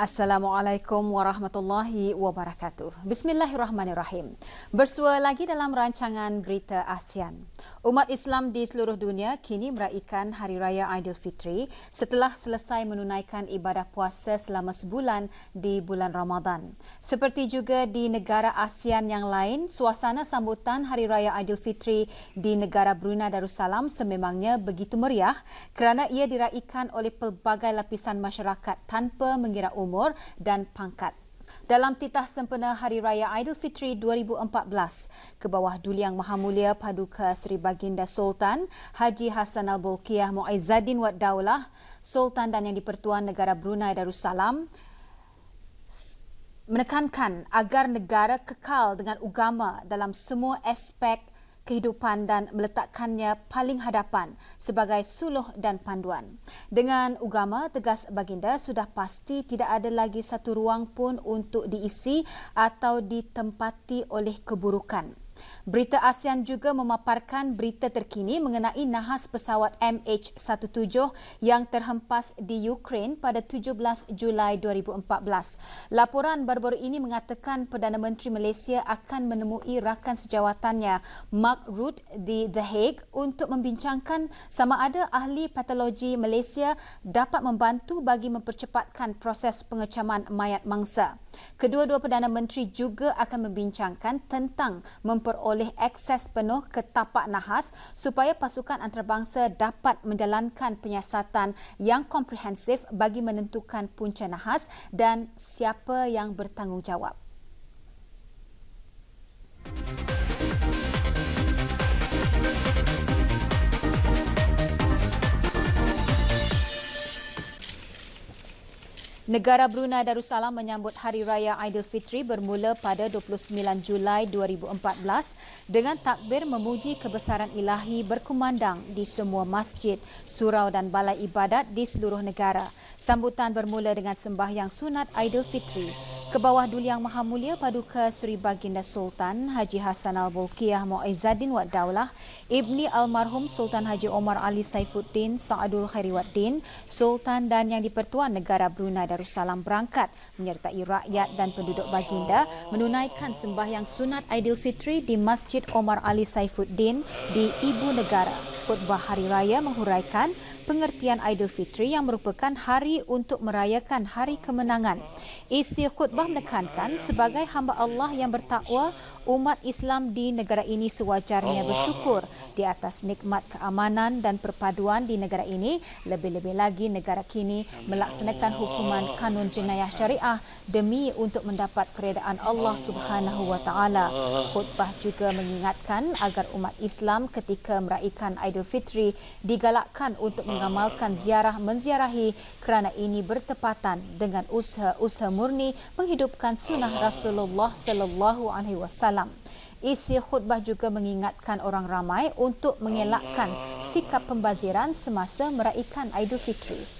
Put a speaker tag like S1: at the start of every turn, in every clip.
S1: Assalamualaikum warahmatullahi wabarakatuh. Bismillahirrahmanirrahim. Bersua lagi dalam rancangan Berita ASEAN. Umat Islam di seluruh dunia kini meraihkan Hari Raya Aidilfitri setelah selesai menunaikan ibadah puasa selama sebulan di bulan Ramadan. Seperti juga di negara ASEAN yang lain, suasana sambutan Hari Raya Aidilfitri di negara Brunei Darussalam sememangnya begitu meriah kerana ia diraihkan oleh pelbagai lapisan masyarakat tanpa mengira umur dan pangkat. Dalam titah sempena Hari Raya Aidilfitri 2014, ke bawah Duli Yang Maha Mulia Paduka Seri Baginda Sultan Haji Hassan Al-Bolkiah Muizzaddin Wad Daulah, Sultan dan Yang di-Pertuan Negara Brunei Darussalam menekankan agar negara kekal dengan agama dalam semua aspek kehidupan dan meletakkannya paling hadapan sebagai suluh dan panduan. Dengan agama, tegas baginda, sudah pasti tidak ada lagi satu ruang pun untuk diisi atau ditempati oleh keburukan. Berita ASEAN juga memaparkan berita terkini mengenai nahas pesawat MH17 yang terhempas di Ukraine pada 17 Julai 2014. Laporan baru-baru ini mengatakan Perdana Menteri Malaysia akan menemui rakan sejawatannya Mark Rutte di The Hague untuk membincangkan sama ada ahli patologi Malaysia dapat membantu bagi mempercepatkan proses pengecaman mayat mangsa. Kedua-dua Perdana Menteri juga akan membincangkan tentang memperoleh akses penuh ke tapak nahas supaya pasukan antarabangsa dapat menjalankan penyiasatan yang komprehensif bagi menentukan punca nahas dan siapa yang bertanggungjawab. Negara Brunei Darussalam menyambut Hari Raya Aidilfitri bermula pada 29 Julai 2014 dengan takbir memuji kebesaran ilahi berkumandang di semua masjid, surau dan balai ibadat di seluruh negara. Sambutan bermula dengan sembahyang sunat Aidilfitri. Ke bawah Duli Yang Maha Mulia Paduka Seri Baginda Sultan Haji Hassan Al-Bolkiah Muizzaddin Wad Daulah, Ibni Almarhum Sultan Haji Omar Ali Saifuddin Saadul Khairiwaddin, Sultan dan Yang di-Pertuan Negara Brunei Darussalam berangkat menyertai rakyat dan penduduk baginda menunaikan sembahyang sunat Aidilfitri di Masjid Omar Ali Saifuddin di Ibu Negara. Khutbah Hari Raya menghuraikan pengertian Aidilfitri yang merupakan hari untuk merayakan hari kemenangan. Isi khutbah menekankan sebagai hamba Allah yang bertakwa, umat Islam di negara ini sewajarnya bersyukur di atas nikmat keamanan dan perpaduan di negara ini, lebih-lebih lagi negara kini melaksanakan hukuman kanun jenayah syariah demi untuk mendapat keredaan Allah Subhanahu wa taala. Khutbah juga mengingatkan agar umat Islam ketika meraihkan Aidilfitri digalakkan untuk mengamalkan ziarah menziarahi kerana ini bertepatan dengan usaha murni menghidupkan sunnah Rasulullah sallallahu alaihi wasallam. Isi khutbah juga mengingatkan orang ramai untuk mengelakkan sikap pembaziran semasa meraihkan Aidilfitri.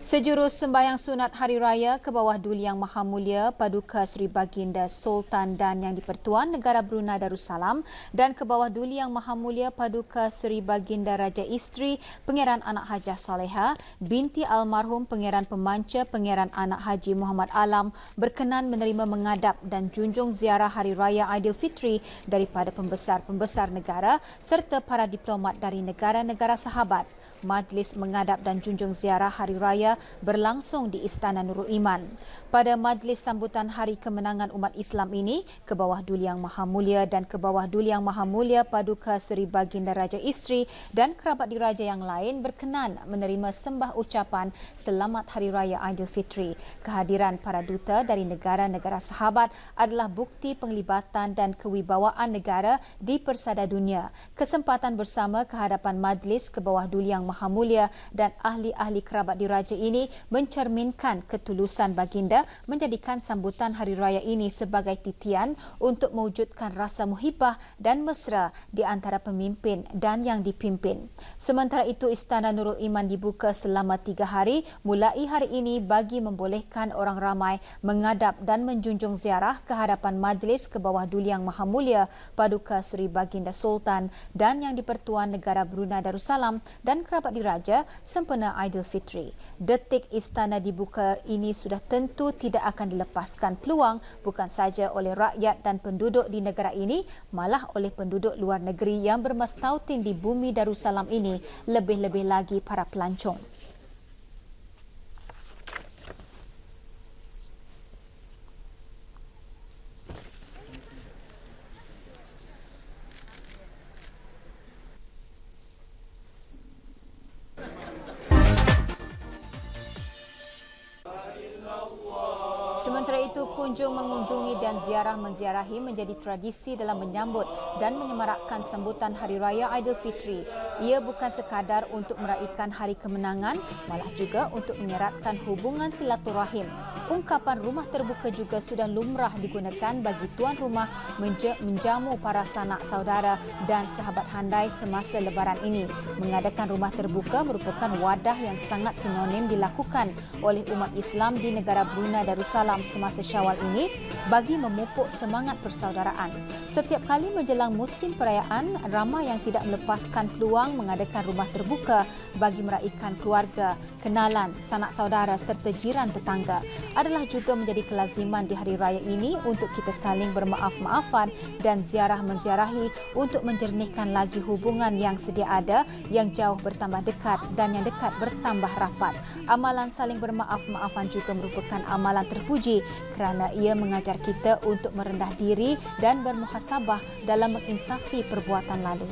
S1: Sejurus sembahyang sunat Hari Raya ke bawah Duli Yang Maha Mulia Paduka Seri Baginda Sultan dan Yang di-Pertuan Negara Brunei Darussalam dan ke bawah Duli Yang Maha Mulia Paduka Seri Baginda Raja Isteri Pangeran Anak Hajah Saleha binti almarhum Pangeran Pemanca Pangeran Anak Haji Muhammad Alam berkenan menerima mengadap dan junjung ziarah Hari Raya Aidilfitri daripada pembesar-pembesar negara serta para diplomat dari negara-negara sahabat. Majlis mengadap dan junjung ziarah Hari Raya berlangsung di Istana Nurul Iman. Pada majlis sambutan Hari Kemenangan Umat Islam ini, ke bawah Duli Yang Maha Mulia dan ke bawah Duli Yang Maha Mulia Paduka Seri Baginda Raja Isteri dan kerabat diraja yang lain berkenan menerima sembah ucapan Selamat Hari Raya Aidilfitri. Kehadiran para duta dari negara-negara sahabat adalah bukti penglibatan dan kewibawaan negara di persada dunia. Kesempatan bersama kehadapan majlis ke bawah Duli Yang Maha Mulia dan ahli-ahli kerabat diraja ini mencerminkan ketulusan baginda menjadikan sambutan Hari Raya ini sebagai titian untuk mewujudkan rasa muhibah dan mesra di antara pemimpin dan yang dipimpin. Sementara itu, Istana Nurul Iman dibuka selama 3 hari mulai hari ini bagi membolehkan orang ramai mengadap dan menjunjung ziarah ke hadapan majlis ke bawah Duli Yang Maha Mulia Paduka Seri Baginda Sultan dan Yang di-Pertuan Negara Brunei Darussalam dan kerabat diraja sempena Aidilfitri. Detik istana dibuka ini sudah tentu tidak akan dilepaskan peluang bukan saja oleh rakyat dan penduduk di negara ini, malah oleh penduduk luar negeri yang bermastautin di bumi Darussalam ini, lebih-lebih lagi para pelancong. Sementara itu, kunjung mengunjungi dan ziarah menziarahi menjadi tradisi dalam menyambut dan menyemarakkan sambutan Hari Raya Aidilfitri. Ia bukan sekadar untuk meraihkan hari kemenangan, malah juga untuk mengeratkan hubungan silaturahim. Ungkapan rumah terbuka juga sudah lumrah digunakan bagi tuan rumah menjamu para sanak saudara dan sahabat handai semasa Lebaran ini. Mengadakan rumah terbuka merupakan wadah yang sangat sinonim dilakukan oleh umat Islam di negara Brunei Darussalam semasa Syawal ini bagi memupuk semangat persaudaraan. Setiap kali menjelang musim perayaan, ramai yang tidak melepaskan peluang mengadakan rumah terbuka bagi meraihkan keluarga, kenalan, sanak saudara serta jiran tetangga. Adalah juga menjadi kelaziman di hari raya ini untuk kita saling bermaaf-maafan dan ziarah menziarahi untuk menjernihkan lagi hubungan yang sedia ada, yang jauh bertambah dekat dan yang dekat bertambah rapat. Amalan saling bermaaf-maafan juga merupakan amalan terpuji kerana ia mengajar kita untuk merendah diri dan bermuhasabah dalam menginsafi perbuatan lalu.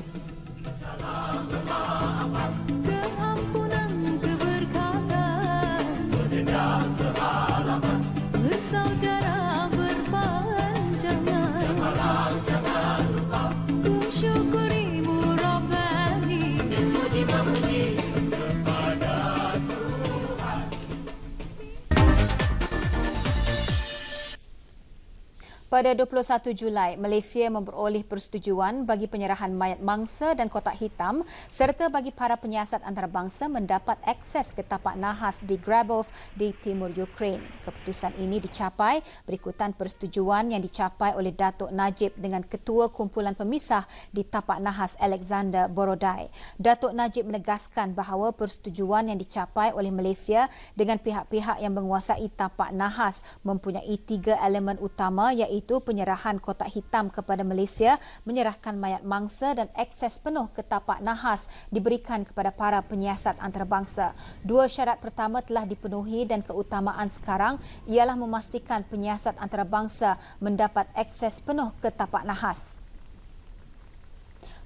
S1: Pada 21 Julai, Malaysia memperoleh persetujuan bagi penyerahan mayat mangsa dan kotak hitam serta bagi para penyiasat antarabangsa mendapat akses ke tapak nahas di Grabov di timur Ukraine. Keputusan ini dicapai berikutan persetujuan yang dicapai oleh Datuk Najib dengan Ketua Kumpulan Pemisah di tapak nahas Alexander Borodai. Datuk Najib menegaskan bahawa persetujuan yang dicapai oleh Malaysia dengan pihak-pihak yang menguasai tapak nahas mempunyai 3 elemen utama, iaitu penyerahan kotak hitam kepada Malaysia, menyerahkan mayat mangsa dan akses penuh ke tapak nahas diberikan kepada para penyiasat antarabangsa. 2 syarat pertama telah dipenuhi dan keutamaan sekarang ialah memastikan penyiasat antarabangsa mendapat akses penuh ke tapak nahas.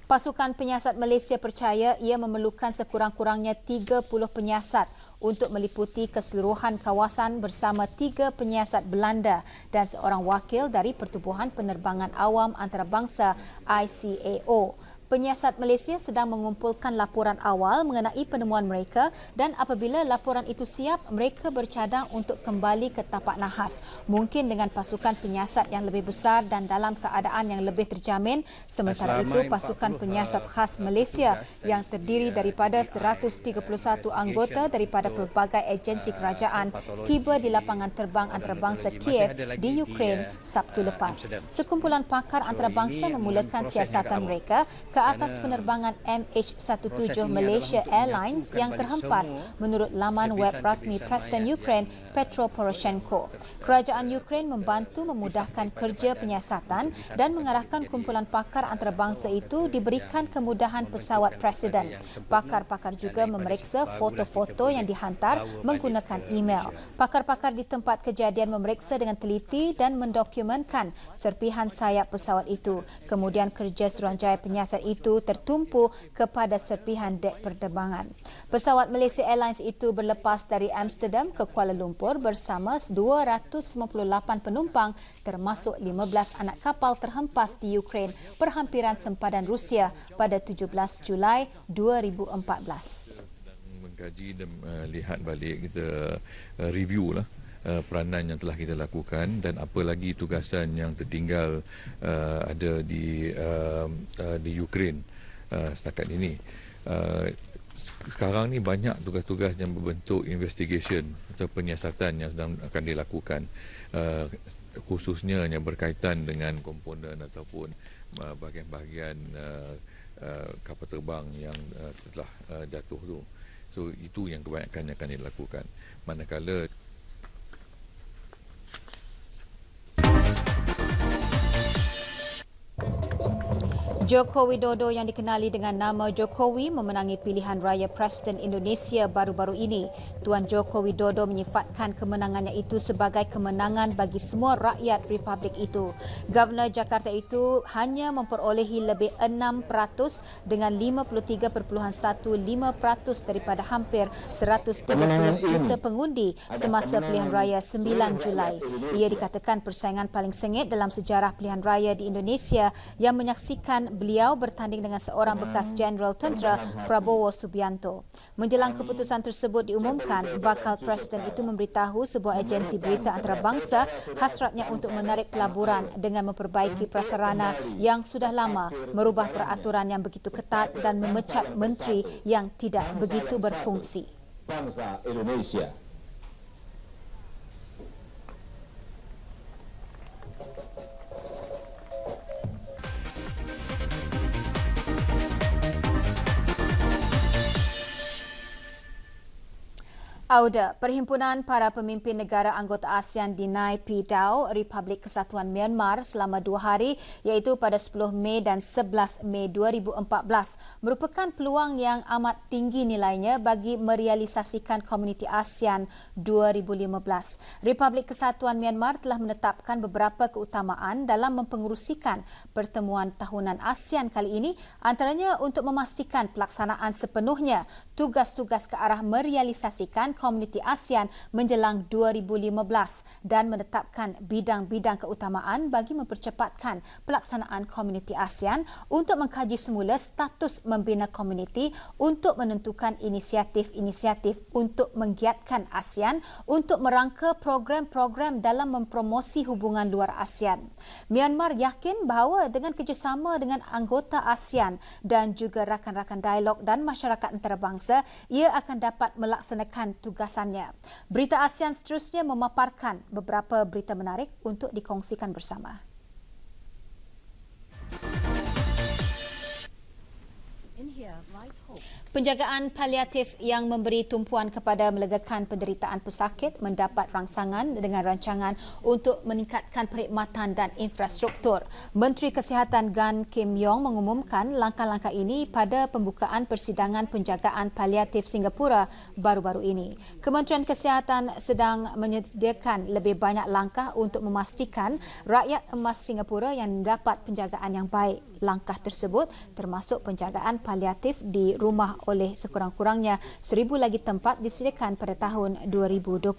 S1: Pasukan penyiasat Malaysia percaya ia memerlukan sekurang-kurangnya 30 penyiasat untuk meliputi keseluruhan kawasan bersama 3 penyiasat Belanda dan seorang wakil dari Pertubuhan Penerbangan Awam Antarabangsa ICAO. Penyiasat Malaysia sedang mengumpulkan laporan awal mengenai penemuan mereka dan apabila laporan itu siap, mereka bercadang untuk kembali ke tapak nahas. Mungkin dengan pasukan penyiasat yang lebih besar dan dalam keadaan yang lebih terjamin. Sementara itu, pasukan penyiasat khas Malaysia yang terdiri daripada 131 anggota daripada pelbagai agensi kerajaan tiba di lapangan terbang antarabangsa Kiev di Ukraine Sabtu lepas. Sekumpulan pakar antarabangsa memulakan siasatan mereka ke atas penerbangan MH17 Malaysia Airlines yang terhempas menurut laman web rasmi Presiden Ukraine Petro Poroshenko. Kerajaan Ukraine membantu memudahkan kerja penyiasatan dan mengarahkan kumpulan pakar antarabangsa itu diberikan kemudahan pesawat Presiden. Pakar-pakar juga memeriksa foto-foto yang dihantar menggunakan email. Pakar-pakar di tempat kejadian memeriksa dengan teliti dan mendokumentkan serpihan sayap pesawat itu. Kemudian kerja Suruhanjaya penyiasat itu tertumpu kepada serpihan dek penerbangan. Pesawat Malaysia Airlines itu berlepas dari Amsterdam ke Kuala Lumpur bersama 298 penumpang termasuk 15 anak kapal terhempas di Ukraine perhampiran sempadan Rusia pada 17 Julai 2014.
S2: Mengkaji dan lihat balik, kita review lah peranan yang telah kita lakukan dan apa lagi tugasan yang tertinggal ada di Ukraine setakat ini. Sekarang ni banyak tugas-tugas yang berbentuk investigation atau penyiasatan yang sedang akan dilakukan, khususnya yang berkaitan dengan komponen ataupun bahagian-bahagian kapal terbang yang telah jatuh tu. So itu yang kebanyakan akan dilakukan. Manakala
S1: Joko Widodo yang dikenali dengan nama Jokowi memenangi pilihan raya Presiden Indonesia baru-baru ini. Tuan Joko Widodo menyifatkan kemenangannya itu sebagai kemenangan bagi semua rakyat Republik itu. Governor Jakarta itu hanya memperolehi lebih 6% dengan 53.15% daripada hampir 130 juta pengundi semasa pilihan raya 9 Julai. Ia dikatakan persaingan paling sengit dalam sejarah pilihan raya di Indonesia yang menyaksikan beliau bertanding dengan seorang bekas Jeneral Tentera Prabowo Subianto. Menjelang keputusan tersebut diumumkan, bakal Presiden itu memberitahu sebuah agensi berita antarabangsa hasratnya untuk menarik pelaburan dengan memperbaiki prasarana yang sudah lama, merubah peraturan yang begitu ketat dan memecat menteri yang tidak begitu berfungsi.
S3: Bangsa Indonesia.
S1: AUDA, Perhimpunan Para Pemimpin Negara Anggota ASEAN di Naypyidaw, Republik Kesatuan Myanmar selama 2 hari iaitu pada 10 Mei dan 11 Mei 2014 merupakan peluang yang amat tinggi nilainya bagi merealisasikan Komuniti ASEAN 2015. Republik Kesatuan Myanmar telah menetapkan beberapa keutamaan dalam mempengerusikan pertemuan tahunan ASEAN kali ini, antaranya untuk memastikan pelaksanaan sepenuhnya tugas-tugas ke arah merealisasikan Komuniti ASEAN menjelang 2015 dan menetapkan bidang-bidang keutamaan bagi mempercepatkan pelaksanaan Komuniti ASEAN untuk mengkaji semula status membina komuniti untuk menentukan inisiatif-inisiatif untuk menggiatkan ASEAN untuk merangka program-program dalam mempromosi hubungan luar ASEAN. Myanmar yakin bahawa dengan kerjasama dengan anggota ASEAN dan juga rakan-rakan dialog dan masyarakat antarabangsa, ia akan dapat melaksanakan tugasannya. Berita ASEAN seterusnya memaparkan beberapa berita menarik untuk dikongsikan bersama. Penjagaan paliatif yang memberi tumpuan kepada melegakan penderitaan pesakit mendapat rangsangan dengan rancangan untuk meningkatkan perkhidmatan dan infrastruktur. Menteri Kesihatan Gan Kim Yong mengumumkan langkah-langkah ini pada pembukaan persidangan penjagaan paliatif Singapura baru-baru ini. Kementerian Kesihatan sedang menyediakan lebih banyak langkah untuk memastikan rakyat emas Singapura yang mendapat penjagaan yang baik. Langkah tersebut termasuk penjagaan paliatif di rumah oleh sekurang-kurangnya 1,000 lagi tempat disediakan pada tahun 2020.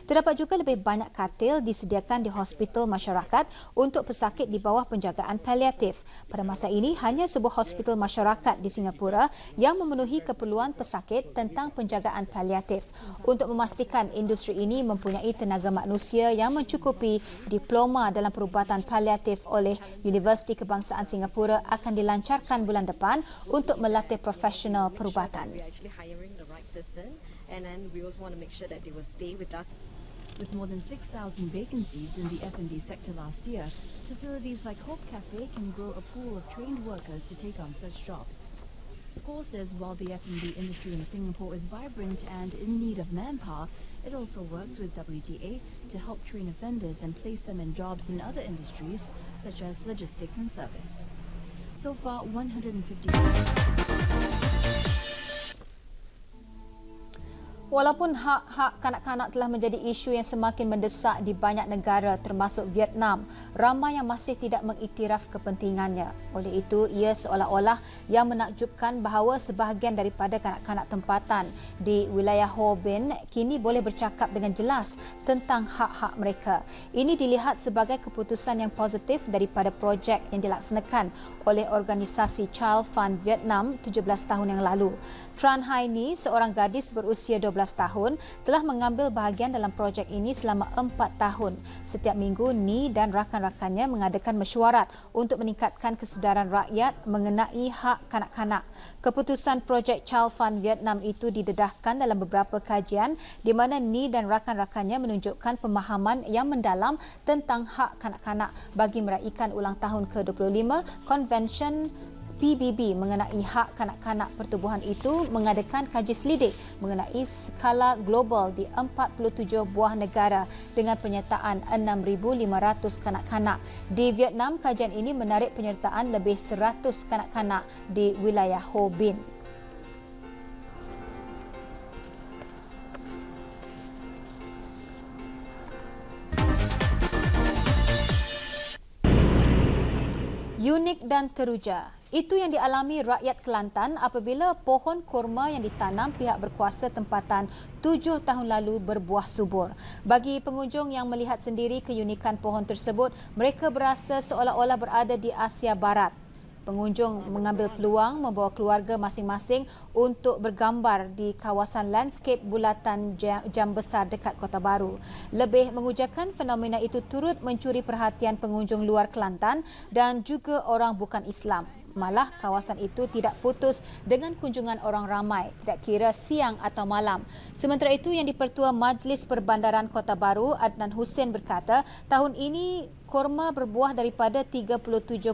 S1: Terdapat juga lebih banyak katil disediakan di hospital masyarakat untuk pesakit di bawah penjagaan paliatif. Pada masa ini, hanya sebuah hospital masyarakat di Singapura yang memenuhi keperluan pesakit tentang penjagaan paliatif. Untuk memastikan industri ini mempunyai tenaga manusia yang mencukupi, diploma dalam perubatan paliatif oleh Universiti Kebangsaan Singapura akan dilancarkan bulan depan untuk melatih profesional perubatan.
S4: We're actually hiring the right person, and then we also want to make sure that they will stay with us.
S5: With more than 6,000 vacancies in the F&B sector last year, facilities like Hope Cafe can grow a pool of trained workers to take on such jobs. SCORE says while the F&B industry in Singapore is vibrant and in need of manpower, it also works with WTA to help train offenders and place them in jobs in other industries such as logistics and service. So far, 150.
S1: Walaupun hak-hak kanak-kanak telah menjadi isu yang semakin mendesak di banyak negara termasuk Vietnam, ramai yang masih tidak mengiktiraf kepentingannya. Oleh itu, ia seolah-olah yang menakjubkan bahawa sebahagian daripada kanak-kanak tempatan di wilayah Ho Bin kini boleh bercakap dengan jelas tentang hak-hak mereka. Ini dilihat sebagai keputusan yang positif daripada projek yang dilaksanakan oleh organisasi Child Fund Vietnam 17 tahun yang lalu. Tran Hai Ni, seorang gadis berusia 12 tahun, telah mengambil bahagian dalam projek ini selama 4 tahun. Setiap minggu, Ni dan rakan-rakannya mengadakan mesyuarat untuk meningkatkan kesedaran rakyat mengenai hak kanak-kanak. Keputusan projek Child Fund Vietnam itu didedahkan dalam beberapa kajian di mana Ni dan rakan-rakannya menunjukkan pemahaman yang mendalam tentang hak kanak-kanak bagi meraihkan ulang tahun ke-25 Konvensyen PBB mengenai hak kanak-kanak pertubuhan itu mengadakan kaji selidik mengenai skala global di 47 buah negara dengan penyertaan 6,500 kanak-kanak. Di Vietnam, kajian ini menarik penyertaan lebih 100 kanak-kanak di wilayah Ho Bin. Unik dan teruja. Itu yang dialami rakyat Kelantan apabila pohon kurma yang ditanam pihak berkuasa tempatan 7 tahun lalu berbuah subur. Bagi pengunjung yang melihat sendiri keunikan pohon tersebut, mereka berasa seolah-olah berada di Asia Barat. Pengunjung mengambil peluang membawa keluarga masing-masing untuk bergambar di kawasan landscape bulatan jam besar dekat Kota Baru. Lebih mengujakan, fenomena itu turut mencuri perhatian pengunjung luar Kelantan dan juga orang bukan Islam. Malah kawasan itu tidak putus dengan kunjungan orang ramai, tidak kira siang atau malam. Sementara itu, Yang di-Pertua Majlis Perbandaran Kota Baru, Adnan Hussein berkata, tahun ini kurma berbuah daripada 37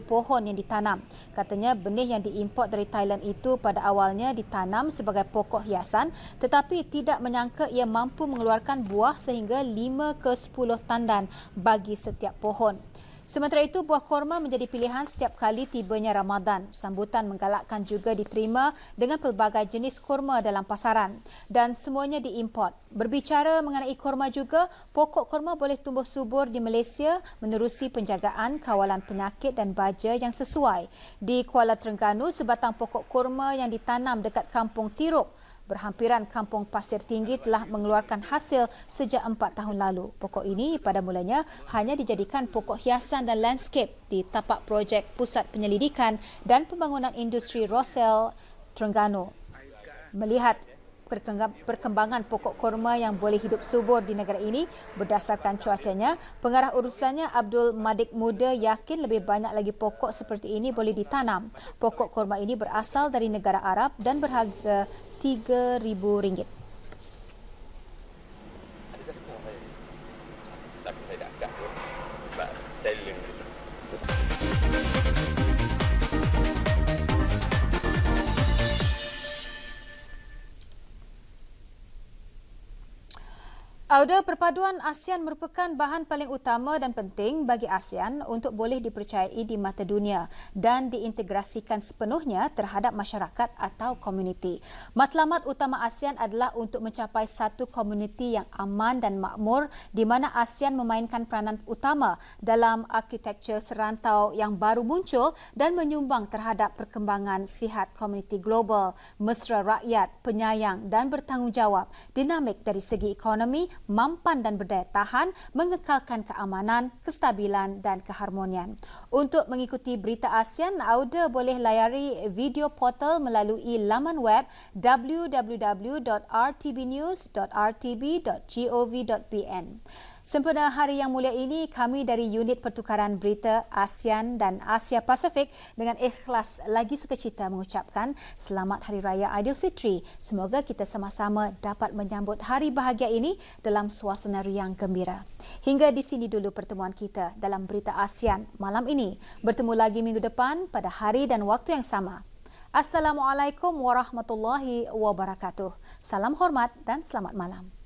S1: pohon yang ditanam. Katanya benih yang diimport dari Thailand itu pada awalnya ditanam sebagai pokok hiasan, tetapi tidak menyangka ia mampu mengeluarkan buah sehingga 5 ke 10 tandan bagi setiap pohon. Sementara itu, buah kurma menjadi pilihan setiap kali tibanya Ramadan. Sambutan menggalakkan juga diterima dengan pelbagai jenis kurma dalam pasaran dan semuanya diimport. Berbicara mengenai kurma juga, pokok kurma boleh tumbuh subur di Malaysia menerusi penjagaan, kawalan penyakit dan baja yang sesuai. Di Kuala Terengganu, sebatang pokok kurma yang ditanam dekat Kampung Tiruk berhampiran Kampung Pasir Tinggi telah mengeluarkan hasil sejak 4 tahun lalu. Pokok ini pada mulanya hanya dijadikan pokok hiasan dan landscape di tapak projek Pusat Penyelidikan dan Pembangunan Industri Rossel, Terengganu. Melihat perkembangan pokok kurma yang boleh hidup subur di negara ini berdasarkan cuacanya, pengarah urusannya Abdul Madik Muda yakin lebih banyak lagi pokok seperti ini boleh ditanam. Pokok kurma ini berasal dari negara Arab dan berharga RM3,000. Auda perpaduan ASEAN merupakan bahan paling utama dan penting bagi ASEAN untuk boleh dipercayai di mata dunia dan diintegrasikan sepenuhnya terhadap masyarakat atau komuniti. Matlamat utama ASEAN adalah untuk mencapai satu komuniti yang aman dan makmur di mana ASEAN memainkan peranan utama dalam arkitektur serantau yang baru muncul dan menyumbang terhadap perkembangan sihat komuniti global, mesra rakyat, penyayang dan bertanggungjawab, dinamik dari segi ekonomi, mampan dan berdaya tahan, mengekalkan keamanan, kestabilan dan keharmonian. Untuk mengikuti berita ASEAN, Auda boleh layari video portal melalui laman web www.rtbnews.rtb.gov.bn. Sempena hari yang mulia ini, kami dari Unit Pertukaran Berita ASEAN dan Asia Pasifik dengan ikhlas lagi sukacita mengucapkan Selamat Hari Raya Aidilfitri. Semoga kita sama-sama dapat menyambut hari bahagia ini dalam suasana riang gembira. Hingga di sini dulu pertemuan kita dalam Berita ASEAN malam ini. Bertemu lagi minggu depan pada hari dan waktu yang sama. Assalamualaikum warahmatullahi wabarakatuh. Salam hormat dan selamat malam.